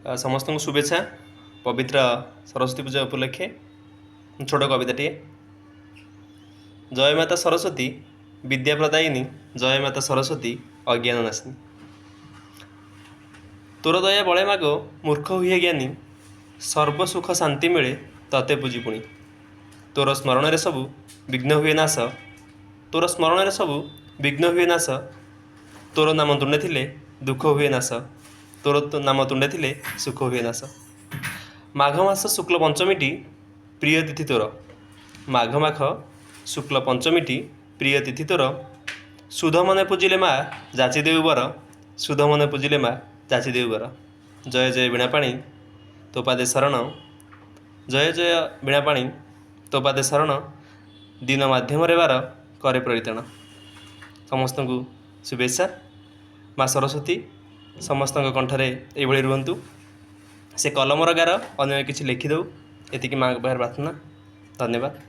समस्त को शुभेच्छा पवित्र सरस्वती पूजा उपलक्षे छोट कविताटे। जय माता सरस्वती विद्या प्रदायिनी, जय माता सरस्वती अज्ञान नाशिनी। तोर दया बळे माग मूर्ख हुए ज्ञानी, सर्व सुख शांति मिले तते पूजी पुणी। तोर स्मरण रे सबु विघ्न हुए नाश, तोर स्मरण रे सबु विघ्न हुए नाश। तोर नाम तुंडे थिले दुख हुए नाश, तोर नाम तुंडे थिले सुख हुए नाश। माघ मास शुक्ल पंचमीटी प्रिय तिथि तोर, माघ माख शुक्ल पंचमीटी प्रिय तिथि तोर। सुध मने पूजिले माँ जाची देव बर, सुध मने पूजिले माँ जाची देव बर। जय जय वीणापाणी तो पादे शरण, जय जय वीणापाणी तो पादे शरण। दिन माध्यम रे बार करे परितरण। समस्त को शुभेच्छा। माँ सरस्वती समस्त कंठरे ये रुहतु, से कलमर गार अन्य किसी लिखिदे, एतिकी माँ पाखे प्रार्थना। धन्यवाद।